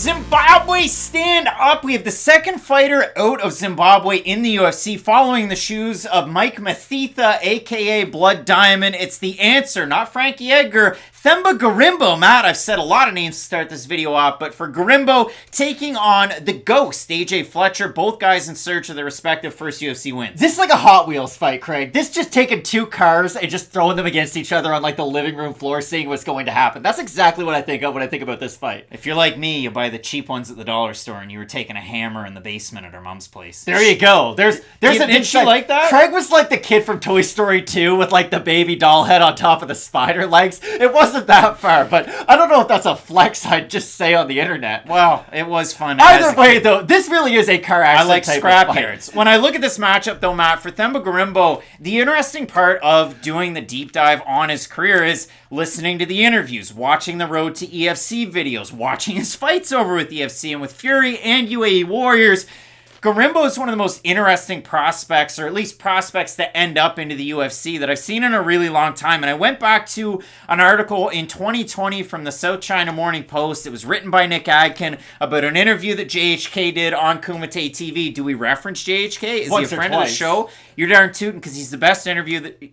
Zimbabwe, stand up. We have the second fighter out of Zimbabwe in the UFC, following the shoes of Mike Mathitha, aka Blood Diamond. It's the answer, not Frankie Edgar. Themba Gorimbo. Matt, I've said a lot of names to start this video off, but for Gorimbo, taking on the Ghost, AJ Fletcher, both guys in search of their respective first UFC wins. This is like a Hot Wheels fight, Craig. This just taking two cars and just throwing them against each other on like the living room floor, seeing what's going to happen. That's exactly what I think of when I think about this fight. If you're like me, you buy the cheap ones at the dollar store, and you were taking a hammer in the basement at her mom's place. There you go. There's an Did she like that? Craig was like the kid from Toy Story 2 with like the baby doll head on top of the spider legs. It wasn't that far, but I don't know if that's a flex I'd just say on the internet. Well, it was fun. Either way, though, this really is a car accident. I like type scrap of fight. yards. When I look at this matchup, though, Matt, for Themba Gorimbo, the interesting part of doing the deep dive on his career is listening to the interviews, watching the Road to EFC videos, watching his fights over with EFC and with Fury and UAE Warriors. Gorimbo is one of the most interesting prospects, or at least prospects that end up into the UFC, that I've seen in a really long time. And I went back to an article in 2020 from the South China Morning Post. It was written by Nick Adkin about an interview that JHK did on Kumite TV. Do we reference JHK? Is he a friend of the show? You're darn tootin', because he's the best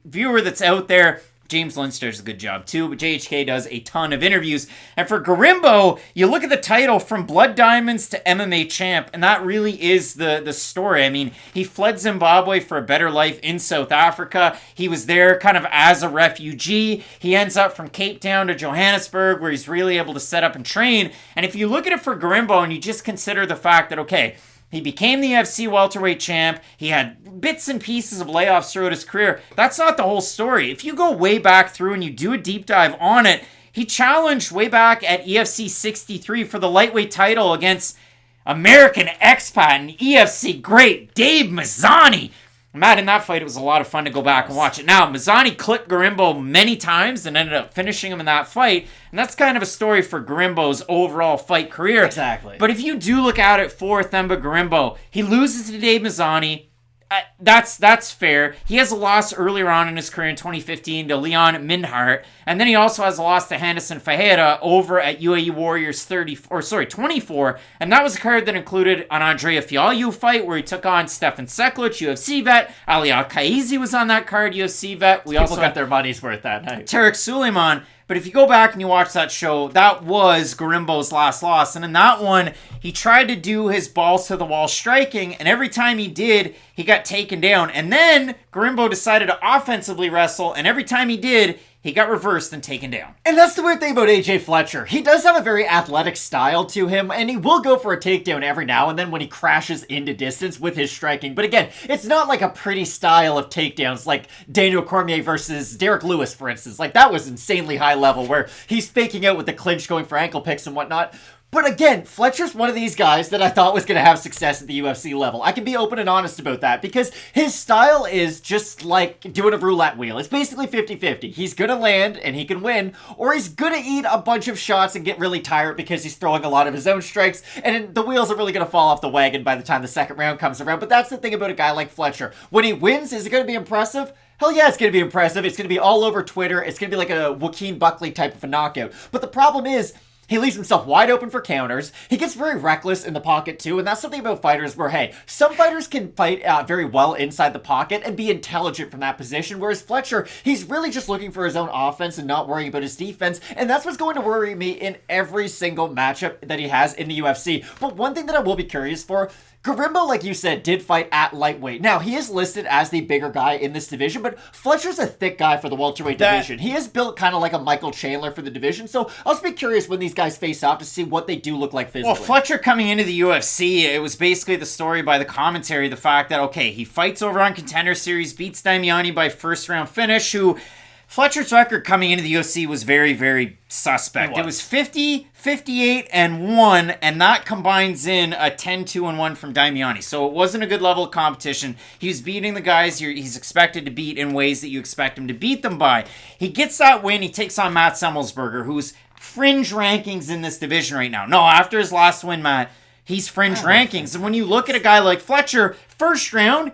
viewer that's out there. James Lynch does a good job too, but JHK does a ton of interviews. And for Gorimbo, you look at the title, From Blood Diamonds to MMA Champ, and that really is the story. I mean, he fled Zimbabwe for a better life in South Africa. He was there kind of as a refugee. He ends up from Cape Town to Johannesburg, where he's really able to set up and train. And if you look at it for Gorimbo and you just consider the fact that, okay, he became the UFC welterweight champ. He had bits and pieces of layoffs throughout his career. That's not the whole story. If you go way back through and you do a deep dive on it, he challenged way back at EFC 63 for the lightweight title against American expat and EFC great Dave Mazzani. Matt, in that fight, it was a lot of fun to go back and watch it. Now, Mazzani clipped Gorimbo many times and ended up finishing him in that fight. And that's kind of a story for Gorimbo's overall fight career. Exactly. But if you do look at it for Themba Gorimbo, he loses to Dave Mazzani. That's fair. He has a loss earlier on in his career in 2015 to Leon Mindhart, and then he also has a loss to Henderson Ferreira over at UAE Warriors 24, and that was a card that included an Andrea Fialho fight where he took on Stefan Seklic, UFC vet. Ali Al-Kaizi was on that card, UFC vet. We also got their money's worth that night. Tarek Suleiman. But if you go back and you watch that show, that was Gorimbo's last loss. And in that one, he tried to do his balls to the wall striking, and every time he did, he got taken down. And then Gorimbo decided to offensively wrestle, and every time he did, he got reversed and taken down. And that's the weird thing about AJ Fletcher. He does have a very athletic style to him, and he will go for a takedown every now and then when he crashes into distance with his striking. But again, it's not like a pretty style of takedowns like Daniel Cormier versus Derek Lewis, for instance. Like, that was insanely high level where he's faking out with the clinch, going for ankle picks and whatnot. But again, Fletcher's one of these guys that I thought was going to have success at the UFC level. I can be open and honest about that because his style is just like doing a roulette wheel. It's basically 50-50. He's going to land and he can win, or he's going to eat a bunch of shots and get really tired because he's throwing a lot of his own strikes, and the wheels are really going to fall off the wagon by the time the second round comes around. But that's the thing about a guy like Fletcher. When he wins, is it going to be impressive? Hell yeah, it's going to be impressive. It's going to be all over Twitter. It's going to be like a Joaquin Buckley type of a knockout. But the problem is, he leaves himself wide open for counters. He gets very reckless in the pocket too, and that's something about fighters where, hey, some fighters can fight very well inside the pocket and be intelligent from that position, whereas Fletcher, he's really just looking for his own offense and not worrying about his defense, and that's what's going to worry me in every single matchup that he has in the UFC. But one thing that I will be curious for, Gorimbo, like you said, did fight at lightweight. Now, he is listed as the bigger guy in this division, but Fletcher's a thick guy for the welterweight division. He is built kind of like a Michael Chandler for the division, so I'll just be curious when these guys face off to see what they do look like physically. Well, Fletcher coming into the UFC, it was basically the story by the commentary, the fact that, okay, he fights over on Contender Series, beats Damiani by first round finish, who Fletcher's record coming into the UFC was very, very suspect. It was 50, 58, and 1, and that combines in a 10-2 and 1 from Damiani. So it wasn't a good level of competition. He was beating the guys he's expected to beat in ways that you expect him to beat them by. He gets that win. He takes on Matt Semmelsberger, who's fringe rankings in this division right now. No, after his last win, Matt, he's fringe rankings. And when you look at a guy like Fletcher, first round,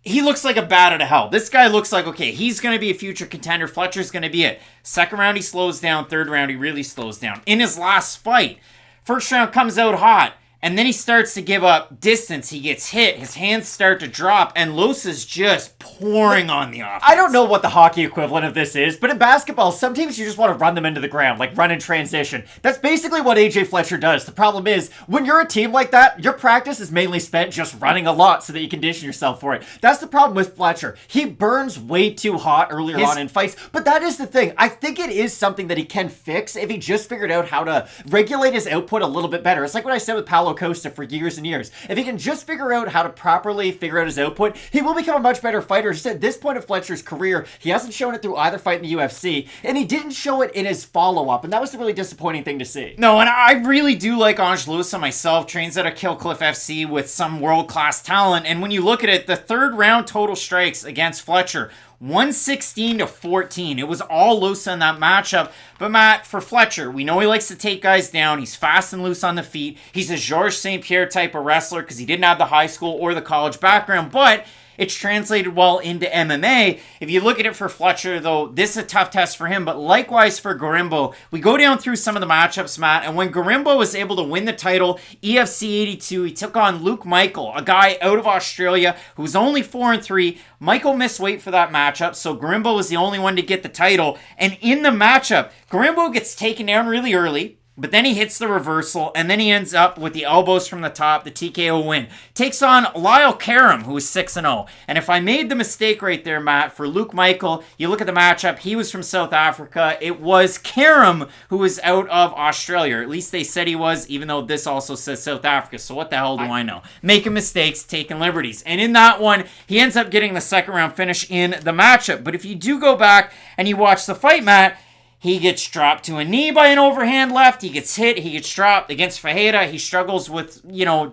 he looks like a bat out of hell. This guy looks like, okay, he's going to be a future contender. Fletcher's going to be it. Second round, he slows down. Third round, he really slows down. In his last fight, First round comes out hot. And then he starts to give up distance. He gets hit. His hands start to drop. And Los is just pouring on the offense. I don't know what the hockey equivalent of this is, but in basketball, some teams you just want to run them into the ground, like run in transition. That's basically what AJ Fletcher does. The problem is, when you're a team like that, your practice is mainly spent just running a lot so that you condition yourself for it. That's the problem with Fletcher. He burns way too hot earlier on in fights, but that is the thing. I think it is something that he can fix if he just figured out how to regulate his output a little bit better. It's like what I said with Paulo Costa for years and years. If he can just figure out how to properly figure out his output, he will become a much better fighter. Just at this point of Fletcher's career, he hasn't shown it through either fight in the UFC, and he didn't show it in his follow-up, and that was the really disappointing thing to see. No, and I really do like Ange Lewis myself, trains out of Killcliff FC with some world-class talent, and when you look at it, the third round total strikes against Fletcher, 116-14. It was all loose in that matchup. But Matt, for Fletcher, we know he likes to take guys down. He's fast and loose on the feet. He's a Georges St. Pierre type of wrestler because he didn't have the high school or the college background. But it's translated well into MMA. If you look at it for Fletcher, though, this is a tough test for him. But likewise for Gorimbo, we go down through some of the matchups, Matt. And when Gorimbo was able to win the title, EFC 82, he took on Luke Michael, a guy out of Australia who was only 4-3. Michael missed weight for that matchup, so Gorimbo was the only one to get the title. And in the matchup, Gorimbo gets taken down really early. But then he hits the reversal, and then he ends up with the elbows from the top, the TKO win. Takes on Lyle Karam, who is 6-0. And if I made the mistake right there, Matt, for Luke Michael, you look at the matchup, he was from South Africa. It was Karam who was out of Australia. Or at least they said he was, even though this also says South Africa. So what the hell do I know? Making mistakes, taking liberties. And in that one, he ends up getting the second round finish in the matchup. But if you do go back and you watch the fight, Matt, he gets dropped to a knee by an overhand left. He gets hit. He gets dropped against Fajeda. He struggles with,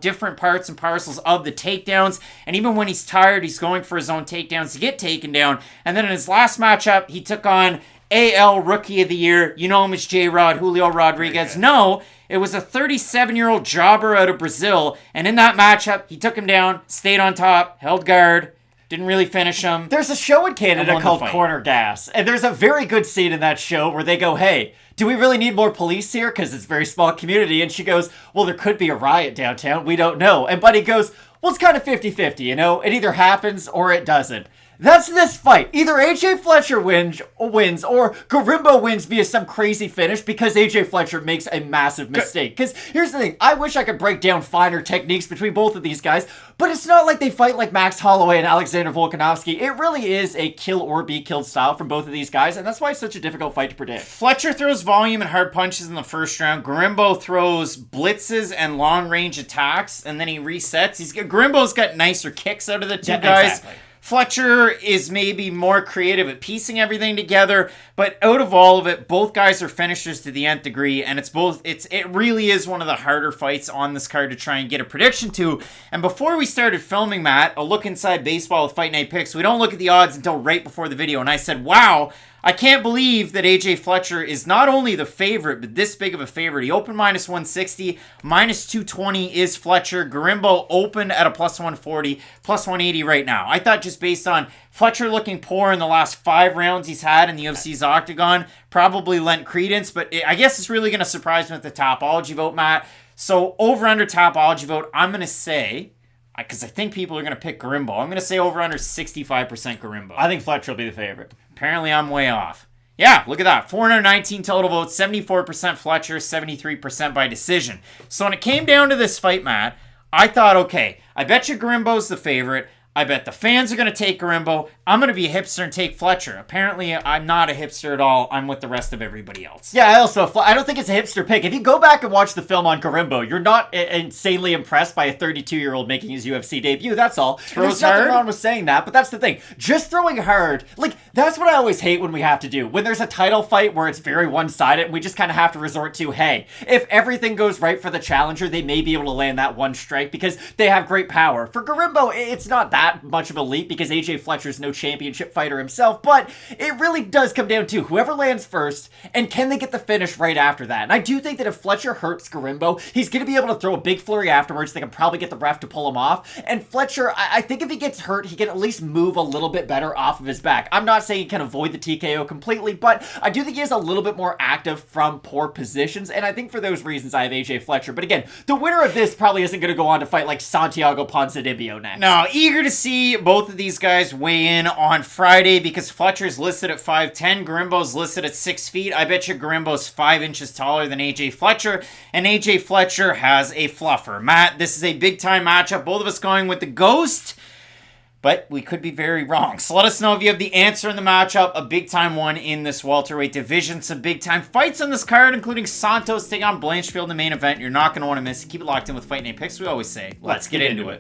different parts and parcels of the takedowns. And even when he's tired, he's going for his own takedowns to get taken down. And then in his last matchup, he took on AL Rookie of the Year. You know him as J-Rod, Julio Rodriguez. No, it was a 37-year-old jobber out of Brazil. And in that matchup, he took him down, stayed on top, held guard. Didn't really finish him. There's a show in Canada called Corner Gas, and there's a very good scene in that show where they go, hey, do we really need more police here? Because it's a very small community. And she goes, well, there could be a riot downtown. We don't know. And Buddy goes, well, it's kind of 50-50, It either happens or it doesn't. That's this fight. Either AJ Fletcher wins or Gorimbo wins via some crazy finish because AJ Fletcher makes a massive mistake. Because here's the thing. I wish I could break down finer techniques between both of these guys, but it's not like they fight like Max Holloway and Alexander Volkanovski. It really is a kill or be killed style from both of these guys, and that's why it's such a difficult fight to predict. Fletcher throws volume and hard punches in the first round. Gorimbo throws blitzes and long-range attacks, and then he resets. Gorimbo's got nicer kicks out of the two guys. Exactly. Fletcher is maybe more creative at piecing everything together, but out of all of it, both guys are finishers to the nth degree, and it really is one of the harder fights on this card to try and get a prediction to. And before we started filming, Matt, a look inside baseball with Fight Night Picks, we don't look at the odds until right before the video, and I said, wow, I can't believe that AJ Fletcher is not only the favorite, but this big of a favorite. He opened minus 160, minus 220 is Fletcher. Gorimbo opened at a plus 140, plus 180 right now. I thought just based on Fletcher looking poor in the last 5 rounds he's had in the UFC's Octagon, probably lent credence, but I guess it's really going to surprise me with the Topology vote, Matt. So over under Topology vote, I'm going to say, because I think people are going to pick Gorimbo, I'm going to say over under 65% Gorimbo. I think Fletcher will be the favorite. Apparently, I'm way off. Yeah, look at that. 419 total votes, 74% Fletcher, 73% by decision. So when it came down to this fight, Matt, I thought, okay, I bet you Gorimbo's the favorite. I bet the fans are going to take Gorimbo. I'm going to be a hipster and take Fletcher. Apparently, I'm not a hipster at all. I'm with the rest of everybody else. Yeah, I don't think it's a hipster pick. If you go back and watch the film on Gorimbo, you're not insanely impressed by a 32-year-old making his UFC debut. That's all. There's nothing wrong with saying that, but that's the thing. Just throwing hard, that's what I always hate when we have to do. When there's a title fight where it's very one-sided, and we just kind of have to resort to, hey, if everything goes right for the challenger, they may be able to land that one strike because they have great power. For Gorimbo, it's not that. that much of a leap because AJ Fletcher's no championship fighter himself, but it really does come down to whoever lands first, and can they get the finish right after that. And I do think that if Fletcher hurts Gorimbo, he's going to be able to throw a big flurry afterwards. They can probably get the ref to pull him off. And Fletcher, I think if he gets hurt, he can at least move a little bit better off of his back. I'm not saying he can avoid the TKO completely, but I do think he is a little bit more active from poor positions, and I think for those reasons I have AJ Fletcher. But again, the winner of this probably isn't going to go on to fight like Santiago Ponzinibbio next. No, eager to see both of these guys weigh in on Friday because Fletcher's listed at 5'10", Gorimbo's listed at 6 feet. I bet you Gorimbo's 5 inches taller than AJ Fletcher, and AJ Fletcher has a fluffer. Matt, this is a big-time matchup. Both of us going with the Ghost, but we could be very wrong. So let us know if you have the answer in the matchup. A big-time one in this welterweight division. Some big-time fights on this card, including Santos taking on Blanchfield in the main event. You're not going to want to miss it. Keep it locked in with Fight Night Picks. We always say, let's get into it.